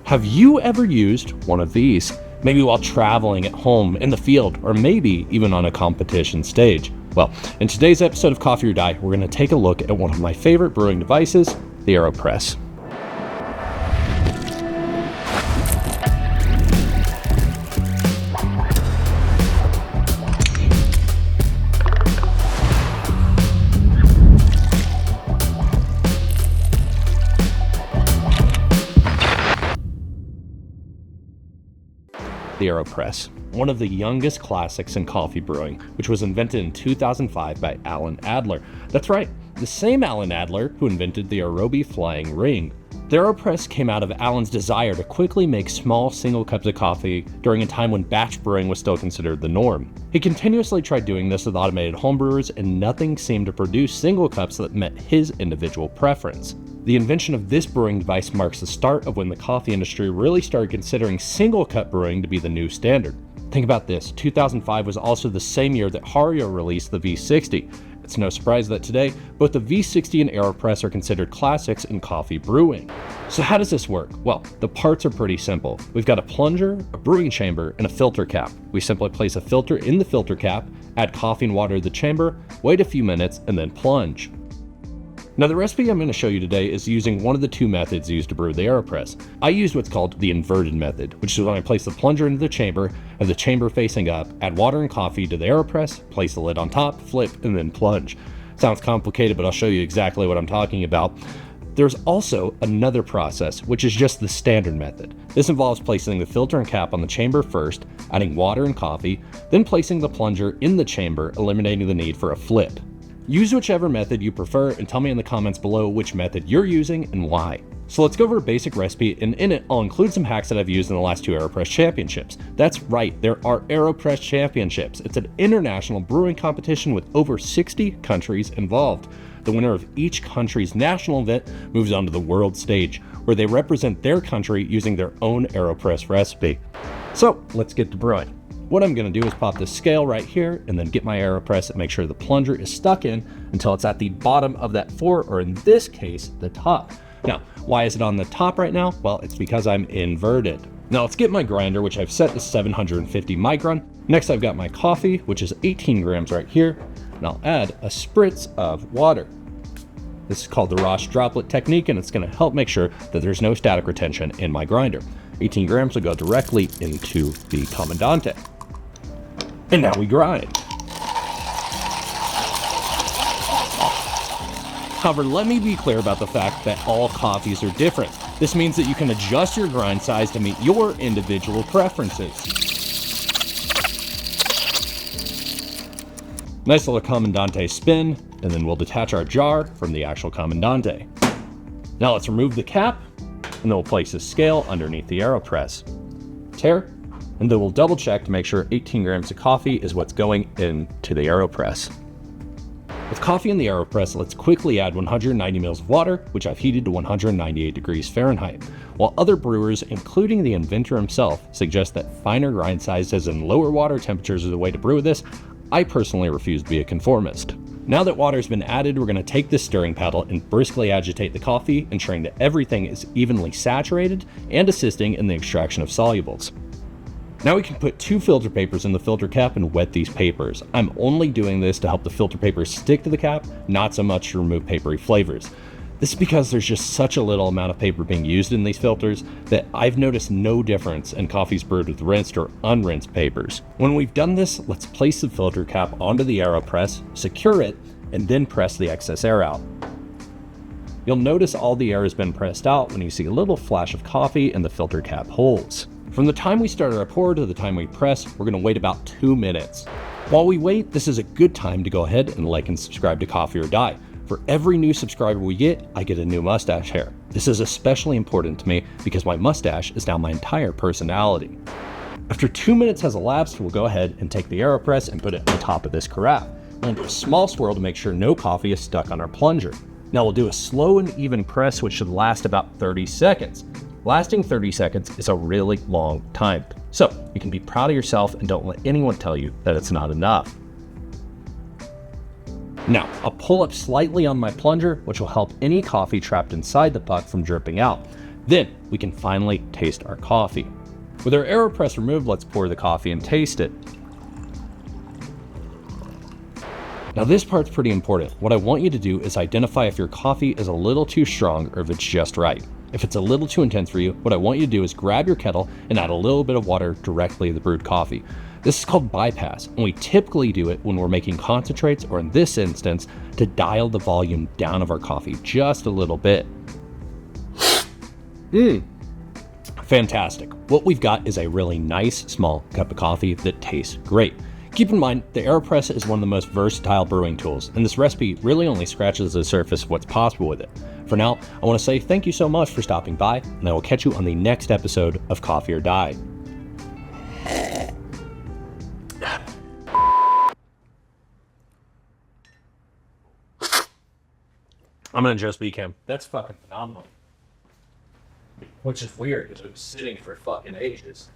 Have you ever used one of these? Maybe while traveling, at home, in the field, or maybe even on a competition stage? Well, in today's episode of Coffee or Die, we're going to take a look at one of my favorite brewing devices, the Aeropress. The Aeropress, one of the youngest classics in coffee brewing, which was invented in 2005 by Adler. That's right, the same Adler who invented the Aerobi flying ring. The Aeropress came out of Alan's desire to quickly make small single cups of coffee during a time when batch brewing was still considered the norm. He continuously tried doing this with automated homebrewers, and nothing seemed to produce single cups that met his individual preference. The invention of this brewing device marks the start of when the coffee industry really started considering single cup brewing to be the new standard. Think about this, 2005 was also the same year that Hario released the V60. It's no surprise that today, both the V60 and Aeropress are considered classics in coffee brewing. So how does this work? Well, the parts are pretty simple. We've got a plunger, a brewing chamber, and a filter cap. We simply place a filter in the filter cap, add coffee and water to the chamber, wait a few minutes, and then plunge. Now, the recipe I'm going to show you today is using one of the two methods used to brew the Aeropress. I used what's called the inverted method, which is when I place the plunger into the chamber, have the chamber facing up, add water and coffee to the Aeropress, place the lid on top, flip, and then plunge. Sounds complicated, but I'll show you exactly what I'm talking about. There's also another process, which is just the standard method. This involves placing the filter and cap on the chamber first, adding water and coffee, then placing the plunger in the chamber, eliminating the need for a flip. Use whichever method you prefer and tell me in the comments below which method you're using and why. So let's go over a basic recipe, and in it I'll include some hacks that I've used in the last two Aeropress championships. That's right, there are Aeropress championships. It's an international brewing competition with over 60 countries involved. The winner of each country's national event moves on to the world stage, where they represent their country using their own Aeropress recipe. So let's get to brewing. What I'm going to do is pop this scale right here and then get my Aeropress and make sure the plunger is stuck in until it's at the bottom of that fork, or in this case, the top. Now, why is it on the top right now? Well, it's because I'm inverted. Now let's get my grinder, which I've set to 750 micron. Next, I've got my coffee, which is 18 grams right here, and I'll add a spritz of water. This is called the Roche droplet technique, and it's going to help make sure that there's no static retention in my grinder. 18 grams will go directly into the Comandante. And now we grind. However, let me be clear about the fact that all coffees are different. This means that you can adjust your grind size to meet your individual preferences. Nice little Comandante spin, and then we'll detach our jar from the actual Comandante. Now let's remove the cap, and then we'll place a scale underneath the Aeropress. Tear. And then we'll double check to make sure 18 grams of coffee is what's going into the Aeropress. With coffee in the Aeropress, let's quickly add 190 ml of water, which I've heated to 198 degrees Fahrenheit. While other brewers, including the inventor himself, suggest that finer grind sizes and lower water temperatures are the way to brew this, I personally refuse to be a conformist. Now that water's been added, we're going to take this stirring paddle and briskly agitate the coffee, ensuring that everything is evenly saturated and assisting in the extraction of solubles. Now we can put 2 filter papers in the filter cap and wet these papers. I'm only doing this to help the filter papers stick to the cap, not so much to remove papery flavors. This is because there's just such a little amount of paper being used in these filters that I've noticed no difference in coffees brewed with rinsed or unrinsed papers. When we've done this, let's place the filter cap onto the Aeropress, secure it, and then press the excess air out. You'll notice all the air has been pressed out when you see a little flash of coffee in the filter cap holes. From the time we start our pour to the time we press, we're going to wait about 2 minutes. While we wait, this is a good time to go ahead and like and subscribe to Coffee or Die. For every new subscriber we get, I get a new mustache hair. This is especially important to me because my mustache is now my entire personality. After 2 minutes has elapsed, we'll go ahead and take the Aeropress and put it on top of this carafe. We'll do a small swirl to make sure no coffee is stuck on our plunger. Now we'll do a slow and even press, which should last about 30 seconds. Lasting 30 seconds is a really long time. So you can be proud of yourself and don't let anyone tell you that it's not enough. Now, I'll pull up slightly on my plunger, which will help any coffee trapped inside the puck from dripping out. Then we can finally taste our coffee. With our Aeropress removed, let's pour the coffee and taste it. Now this part's pretty important. What I want you to do is identify if your coffee is a little too strong or if it's just right. If it's a little too intense for you, what I want you to do is grab your kettle and add a little bit of water directly to the brewed coffee. This is called bypass, and we typically do it when we're making concentrates, or in this instance, to dial the volume down of our coffee just a little bit. Fantastic. What we've got is a really nice small cup of coffee that tastes great. Keep in mind, the Aeropress is one of the most versatile brewing tools, and this recipe really only scratches the surface of what's possible with it. For now, I want to say thank you so much for stopping by, and I will catch you on the next episode of Coffee or Die. I'm gonna just be Kim. That's fucking phenomenal. Which is weird because it was sitting for fucking ages.